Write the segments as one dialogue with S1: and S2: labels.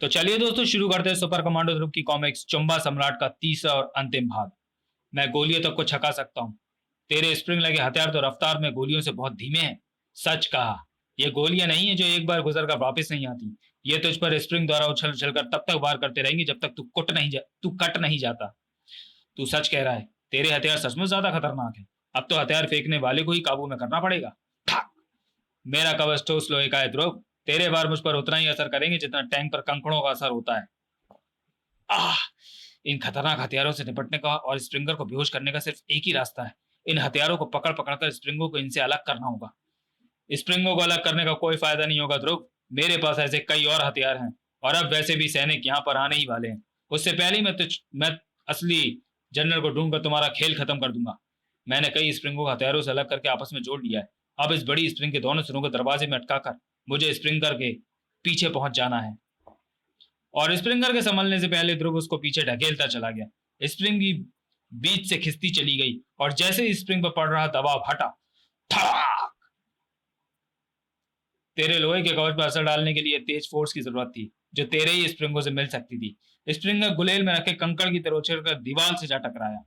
S1: तो चलिए दोस्तों, शुरू करते हैं सुपर कमांडो ध्रुव की कॉमिक्स चुंबा सम्राट का तीसरा और अंतिम भाग। मैं गोलियों तक को छका सकता हूँ। तेरे स्प्रिंग लगे हथियार तो रफ्तार में गोलियों से बहुत धीमे हैं। सच कहा। ये गोलियां नहीं है जो एक बार गुजर कर वापस नहीं आती। ये तुझ पर स्प्रिंग द्वारा उछल उछल कर तब तक वार करते रहेंगे जब तक तू कट नहीं जाता। तू सच कह रहा है। तेरे हथियार सचमुच ज्यादा खतरनाक है। अब तो हथियार फेंकने वाले को ही काबू में करना पड़ेगा। ठाक! मेरा कवच ठोस लोहे का है ध्रुव। तेरे वार मुझ पर उतना ही असर करेंगे जितना टैंक पर कंकड़ों का असर होता है। आह! इन खतरनाक हथियारों से निपटने का और स्प्रिंगर को बेहोश करने का सिर्फ एक ही रास्ता है। इन हथियारों को पकड़ पकड़ कर स्प्रिंगों को इनसे अलग करना होगा। स्प्रिंगों को अलग करने का कोई फायदा नहीं होगा ध्रुव। मेरे पास ऐसे कई और हथियार हैं। और अब वैसे भी सैनिक यहाँ पर आने ही वाले हैं। उससे पहले ही मैं असली जनरल को ढूंढकर तुम्हारा खेल खत्म कर दूंगा। मैंने कई स्प्रिंगों को हथियारों से अलग करके आपस में जोड़ लिया है। अब इस बड़ी स्प्रिंग के दोनों सिरों को दरवाजे में अटकाकर मुझे स्प्रिंगर के पीछे पहुंच जाना है। और स्प्रिंगर के संभलने से पहले ध्रुव उसको पीछे ढकेलता चला गया। स्प्रिंग भी बीच से खिसती चली गई और जैसे ही स्प्रिंग पर पड़ रहा दबाव हटा, ठड़ाक! तेरे लोहे के कवच पर असर डालने के लिए तेज फोर्स की जरूरत थी जो तेरे ही स्प्रिंगों से मिल सकती थी। स्प्रिंगर गुलेल में रखे कंकड़ की तरह उछलकर दीवार से जा टकराया।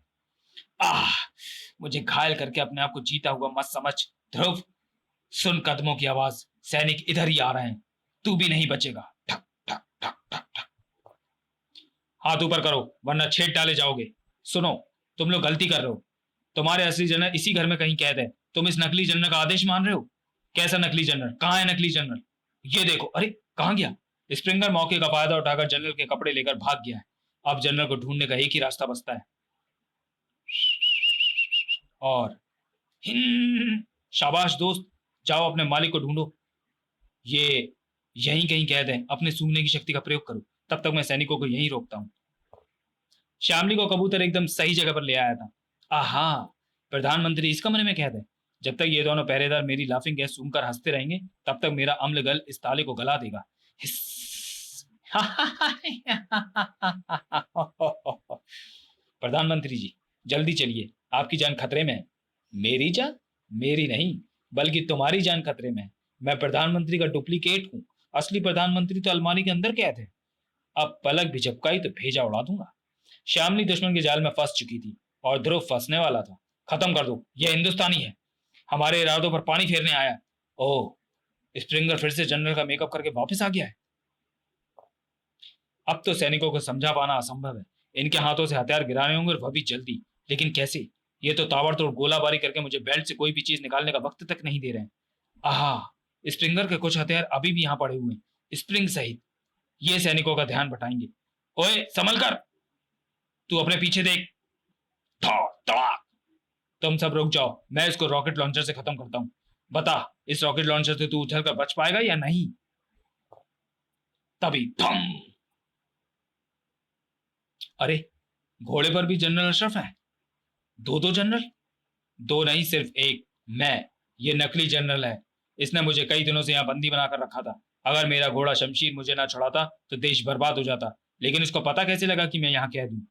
S1: आह! मुझे घायल करके अपने आप को जीता हुआ मत समझ ध्रुव। सुन कदमों की आवाज। सैनिक इधर ही आ रहे हैं। तू भी नहीं बचेगा। ठक ठक ठक ठक ठक। हाथ ऊपर करो वरना छेद डाले जाओगे। सुनो, तुम लोग गलती कर रहे हो। तुम्हारे असली जनरल इसी घर में कहीं कैद है। तुम इस नकली जनरल का आदेश मान रहे हो। कैसा नकली जनरल? कहाँ है नकली जनरल? ये देखो। अरे कहाँ गया? स्प्रिंगर मौके का फायदा उठाकर जनरल के कपड़े लेकर भाग गया है। अब जनरल को ढूंढने का एक ही रास्ता बचता है। और शाबाश दोस्त, जाओ अपने मालिक को ढूंढो। ये यहीं कहीं कैद है। अपने सूंघने की शक्ति का प्रयोग करो। तब तक मैं सैनिकों को यहीं रोकता हूँ। श्यामली को कबूतर एकदम सही जगह पर ले आया था। आहा! प्रधानमंत्री इस कमरे में कैद है। जब तक ये दोनों पहरेदार मेरी लाफिंग गैस सूंघकर हंसते रहेंगे तब तक मेरा अम्ल गल इस ताले को गला देगा। हिस्स। प्रधानमंत्री जी, जल्दी चलिए। आपकी जान खतरे में है। मेरी जान? मेरी नहीं, बल्कि तुम्हारी जान खतरे में है। मैं प्रधानमंत्री का डुप्लीकेट हूँ। असली प्रधानमंत्री तो अलमारी के अंदर कैद है। अब पलक भी झपकाई तो भेजा उड़ा दूंगा। श्यामली दुश्मन के जाल में फंस चुकी थी और ध्रुव फंसने वाला था। खत्म कर दो, यह हिंदुस्तानी है। हमारे इरादों पर पानी फेरने आया। ओह! स्प्रिंगर फिर से जनरल का मेकअप करके वापस आ गया है। अब तो सैनिकों को समझा पाना असंभव है। इनके हाथों से हथियार गिराने होंगे और वह भी जल्दी। लेकिन कैसे? ये तो ताबड़तोड़ गोलाबारी करके मुझे बेल्ट से कोई भी चीज निकालने का वक्त तक नहीं दे रहे हैं। आहा! स्प्रिंगर के कुछ हथियार अभी भी यहाँ पड़े हुए हैं, स्प्रिंग सहित। ये सैनिकों का ध्यान बटाएंगे। ओए संभल कर! तू अपने पीछे देख। धड़ाक! तुम सब रुक जाओ, मैं इसको रॉकेट लॉन्चर से खत्म करता हूँ। बता, इस रॉकेट लॉन्चर से तू उछल कर बच पाएगा या नहीं? तभी धम! अरे, घोड़े पर भी जनरल अशरफ है। दो दो जनरल? दो नहीं, सिर्फ एक। मैं। ये नकली जनरल है। इसने मुझे कई दिनों से यहाँ बंदी बनाकर रखा था। अगर मेरा घोड़ा शमशीर मुझे ना छुड़ाता तो देश बर्बाद हो जाता। लेकिन इसको पता कैसे लगा कि मैं यहाँ कैद हूँ?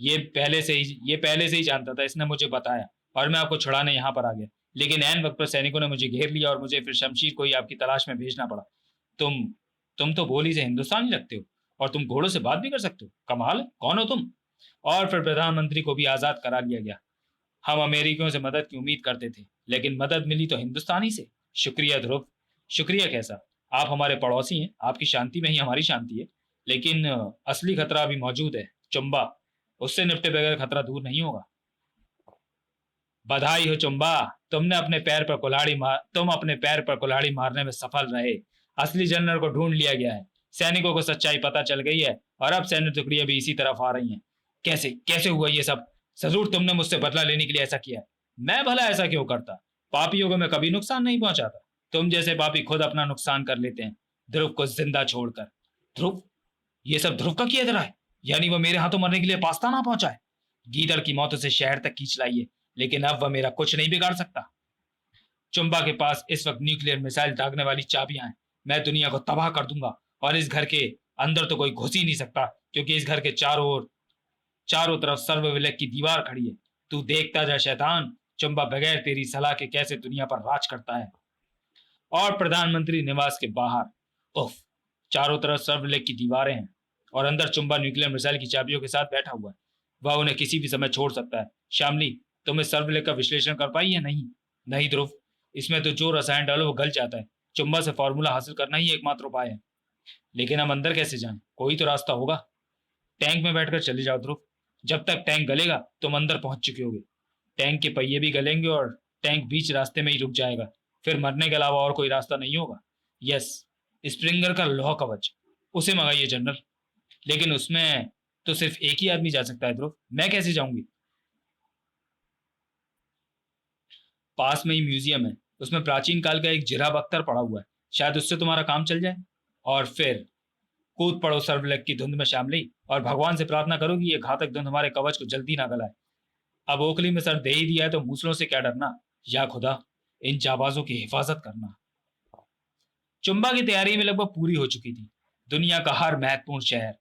S1: ये पहले से ही जानता था। इसने मुझे बताया और मैं आपको छुड़ाने यहाँ पर आ गया। लेकिन ऐन वक्त पर सैनिकों ने मुझे घेर लिया और मुझे फिर शमशीर को ही आपकी तलाश में भेजना पड़ा। तुम तुम तो बोली से हिंदुस्तानी लगते हो और तुम घोड़ों से बात भी कर सकते हो। कमाल है। कौन हो तुम? और फिर प्रधानमंत्री को भी आजाद करा लिया गया। हम अमेरिकियों से मदद की उम्मीद करते थे, लेकिन मदद मिली तो हिंदुस्तानी से। शुक्रिया ध्रुव। शुक्रिया कैसा? आप हमारे पड़ोसी हैं। आपकी शांति में ही हमारी शांति है। लेकिन असली खतरा अभी मौजूद है। चुंबा। उससे निपटे बगैर खतरा दूर नहीं होगा। बधाई हो चुंबा। तुम अपने पैर पर कुल्हाड़ी मारने में सफल रहे। असली जनरल को ढूंढ लिया गया है। सैनिकों को सच्चाई पता चल गई है और अब सैन्य टुकड़ियां भी इसी तरफ आ रही हैं। कैसे कैसे हुआ ये सब? जरूर तुमने मुझसे बदला लेने के लिए ऐसा किया है। मैं भला ऐसा क्यों करता? पापियों को मैं कभी नुकसान नहीं पहुंचाता। तुम जैसे पापी खुद अपना नुकसान कर लेते हैं, ध्रुव को जिंदा छोड़कर। ध्रुव? ये सब ध्रुव का किया जा रहा है? यानी वो मेरे हाथों मरने के लिए पास्ता ना पहुंचा है? गीदड़ की मौत उसे शहर तक खींच लाई है, लेकिन अब वह मेरा कुछ नहीं बिगाड़ सकता। चुंबा के पास इस वक्त न्यूक्लियर मिसाइल दागने वाली चाबियां हैं। मैं दुनिया को तबाह कर दूंगा और इस घर के अंदर तो कोई घुस ही नहीं सकता, क्योंकि इस घर के चारों तरफ सर्व विलय की दीवार खड़ी है। तू देखता जा शैतान, चुंबा बगैर तेरी सलाह के कैसे दुनिया पर राज करता है। और प्रधानमंत्री निवास के बाहर, उफ, चारों तरफ सर्वलेक की दीवारें हैं और अंदर चुंबा न्यूक्लियर मिसाइल की चाबियों के साथ बैठा हुआ है। वह उन्हें किसी भी समय छोड़ सकता है। श्यामली, तुम इस सर्वलेक का विश्लेषण कर पाई या नहीं? नहीं ध्रुव, इसमें तो जो रसायन डालो वो गल जाता है। चुंबा से फॉर्मूला हासिल करना ही एकमात्र उपाय है। लेकिन हम अंदर कैसे जाएं? कोई तो रास्ता होगा। टैंक में बैठकर चले जाओ ध्रुव। जब तक टैंक गलेगा तुम अंदर पहुंच चुके होगे। टैंक के पहिए भी गलेंगे और टैंक बीच रास्ते में ही रुक जाएगा। फिर मरने के अलावा और कोई रास्ता नहीं होगा। यस, स्प्रिंगर का लोहा कवच, उसे मंगाइए जनरल। लेकिन उसमें तो सिर्फ एक ही आदमी जा सकता है ध्रुव। मैं कैसे जाऊंगी? पास में ही म्यूजियम है, उसमें प्राचीन काल का एक जिराफ अख्तर पड़ा हुआ है। शायद उससे तुम्हारा काम चल जाए। और फिर कूद पड़ो सर्वलेक की धुंध में शामली, और भगवान से प्रार्थना करो कि ये घातक धुंध हमारे कवच को जल्दी ना गलाए। अब ओखली में सर दे ही दिया है तो मूसलों से क्या डरना। या खुदा, इन जाबाजों की हिफाजत करना। चुंबा की तैयारी में लगभग पूरी हो चुकी थी। दुनिया का हर महत्वपूर्ण शहर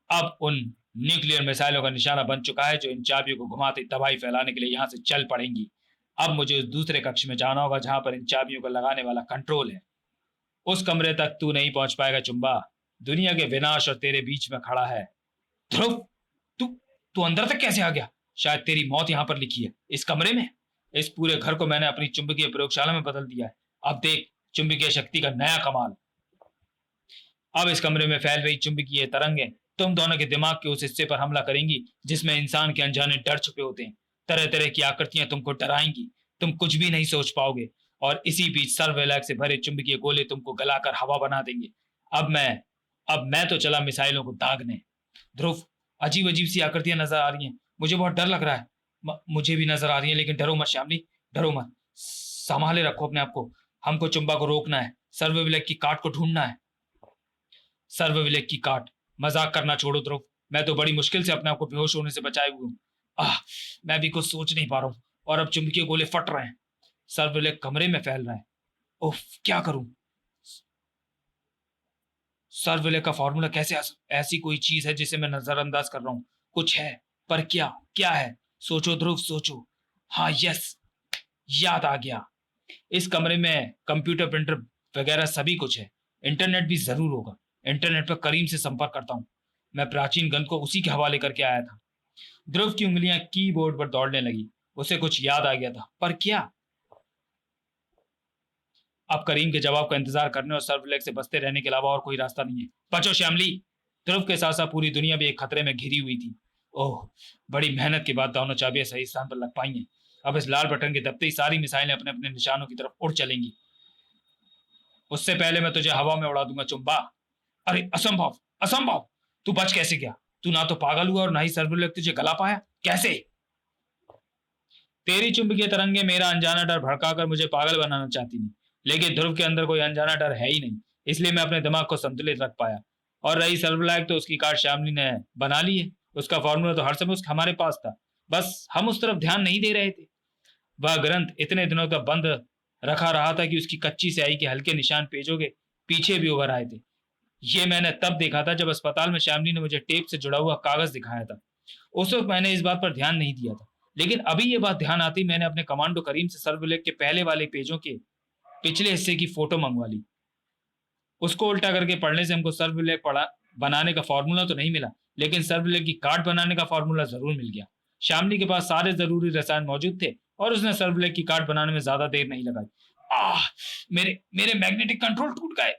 S1: अब उन न्यूक्लियर मिसाइलों का निशाना बन चुका है जो इन चाबियों को घुमाते तबाही फैलाने के लिए यहाँ से चल पड़ेंगी। अब मुझे उस दूसरे कक्ष में जाना होगा जहां पर इन चाबियों को लगाने वाला कंट्रोल है। उस कमरे तक तू नहीं पहुंच पाएगा चुंबा। दुनिया के विनाश और तेरे बीच में खड़ा है। ध्रुव, तू तू अंदर तक कैसे आ गया? शायद तेरी मौत यहां पर लिखी है, इस कमरे में। इस पूरे घर को मैंने अपनी चुंबकीय प्रयोगशाला में बदल दिया है। अब देख चुंबकीय शक्ति का नया कमाल। अब इस कमरे में फैल रही चुंबकीय तरंगें तुम दोनों के दिमाग के उस हिस्से पर हमला करेंगी जिसमें इंसान के अनजाने डर छुपे होते हैं। तरह तरह की आकृतियां तुमको डराएंगी। तुम कुछ भी नहीं सोच पाओगे। और इसी बीच सर्वैलाक से भरे चुंबकीय गोले तुमको गलाकर हवा बना देंगे। अब मैं अब मैं तो चला मिसाइलों को दागने। ध्रुव, अजीब अजीब सी आकृतियां नजर आ रही हैं। मुझे बहुत डर लग रहा है। मुझे भी नजर आ रही है, लेकिन डरो मत श्यामली, डरो मत। संभाले रखो अपने आप को। हमको चुंबा को रोकना है, सर्वविलक की काट को ढूंढना है। सर्वविलक की काट? मजाक करना छोड़ो ध्रुव। मैं तो बड़ी मुश्किल से अपने आप को बेहोश होने से बचाए हुए हूँ। आह, मैं भी कुछ सोच नहीं पा रहा हूँ। और अब चुंबकीय गोले फट रहे हैं। सर्वविलक कमरे में फैल रहा है। उफ, क्या करूं? सर्वविलय का फॉर्मूला कैसे ऐसी कोई चीज है जिसे मैं नजरअंदाज कर रहा हूं? कुछ है, पर क्या? क्या है? सोचो ध्रुव, सोचो। हाँ, यस, याद आ गया। इस कमरे में कंप्यूटर, प्रिंटर वगैरह सभी कुछ है। इंटरनेट भी जरूर होगा। इंटरनेट पर करीम से संपर्क करता हूँ। मैं प्राचीन गन को उसी के हवाले करके आया था। ध्रुव की उंगलियां कीबोर्ड पर दौड़ने लगी। उसे कुछ याद आ गया था, पर क्या? अब करीम के जवाब का इंतजार करने और सर्वलेग से बचते रहने के अलावा और कोई रास्ता नहीं है। बचो श्यामली। ध्रुव के साथ साथ पूरी दुनिया भी एक खतरे में घिरी हुई थी। ओह, बड़ी मेहनत के बाद दोनों चाबियां सही स्थान पर लग पाई हैं। अब इस लाल बटन के दबते ही सारी मिसाइलें अपने अपने निशानों की तरफ उड़ चलेंगी। उससे पहले मैं तुझे हवा में उड़ा दूंगा चुंबा। अरे असंभव, असंभव! तू बच कैसे गया? तू ना तो पागल हुआ और ना ही सर्वलेग तुझे गला पाया। कैसे? तेरी चुंबकीय तरंगे मेरा अनजाना डर भड़काकर मुझे पागल बनाना चाहती थी। लेकिन ध्रुव के अंदर कोई अनजाना डर है ही नहीं। इसलिए मैं अपने दिमाग को संतुलित रख पाया। और रही सर्वलाइक, तो उसकी कार श्यामली ने बना ली है। उसका फॉर्मूला तो हर समय हमारे पास था। बस हम उस तरफ ध्यान नहीं दे रहे थे। वह ग्रंथ इतने दिनों तक बंद रखा रहा था कि उसकी कच्ची स्याही के हल्के निशान पेजों के पीछे भी उभर आए थे। ये मैंने तब देखा था जब अस्पताल में श्यामली ने मुझे टेप से जुड़ा हुआ कागज दिखाया था। उस वक्त मैंने इस बात पर ध्यान नहीं दिया था। लेकिन अभी ये बात ध्यान आती, मैंने अपने कमांडो करीम से सर्वलेग के पहले वाले पेजों के पिछले हिस्से की फोटो मंगवा ली। उसको उल्टा करके पढ़ने से हमको सर्वलेग पढ़ा बनाने का फॉर्मूला तो नहीं मिला, लेकिन सर्वलेग की कार्ड बनाने का फॉर्मूला जरूर मिल गया। श्यामली के पास सारे जरूरी रसायन मौजूद थे और उसने सर्वलेग की कार्ड बनाने में ज्यादा देर नहीं लगाई। आह, मेरे मेरे मैग्नेटिक कंट्रोल टूट गए।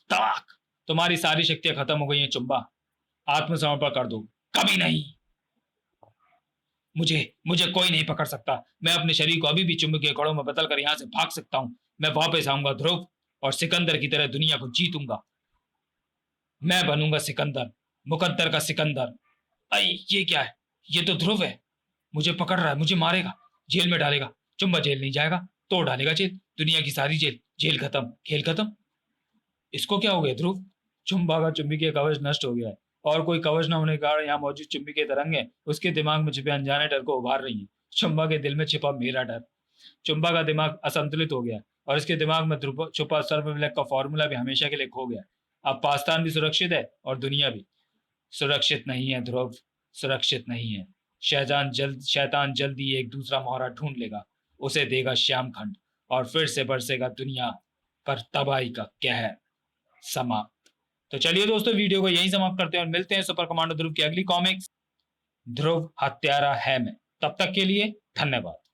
S1: तड़ाक! तुम्हारी सारी शक्तियां खत्म हो गई हैं चुंबा। आत्मसमर्पण कर दो। कभी नहीं। मुझे मुझे कोई नहीं पकड़ सकता। मैं अपने शरीर को अभी भी चुंबकीय कड़ों में बदल कर यहाँ से भाग सकता हूँ। मैं वापस आऊंगा ध्रुव, और सिकंदर की तरह दुनिया को जीतूंगा। मैं बनूंगा सिकंदर, मुकद्दर का सिकंदर। आई, ये क्या है? ये तो ध्रुव है। मुझे पकड़ रहा है, मुझे मारेगा, जेल में डालेगा। चुंबा जेल नहीं जाएगा, तोड़ डालेगा जेल, दुनिया की सारी जेल। जेल खत्म, खेल खत्म। इसको क्या हो गया ध्रुव? चुंबा का चुंबकीय कवच नष्ट हो गया है। और कोई कवच न होने के कारण यहाँ मौजूद चुंबकीय तरंगें उसके दिमाग में छिपे अनजाने डर को उभार रही हैं। चुंबा के दिल में छिपा मेरा डर। चुंबा का दिमाग असंतुलित हो गया और इसके दिमाग में छुपा सर्वविलय का फॉर्मूला भी हमेशा के लिए खो गया। अब पाकिस्तान भी सुरक्षित है और दुनिया भी। सुरक्षित नहीं है ध्रुव, सुरक्षित नहीं है। शैतान जल्दी एक दूसरा मोहरा ढूंढ लेगा। उसे देगा श्याम खंड, और फिर से बरसेगा दुनिया पर तबाही का कहर। समाप्त। तो चलिए दोस्तों, वीडियो को यहीं समाप्त करते हैं और मिलते हैं सुपर कमांडो ध्रुव की अगली कॉमिक्स ध्रुव हत्यारा है में। तब तक के लिए धन्यवाद।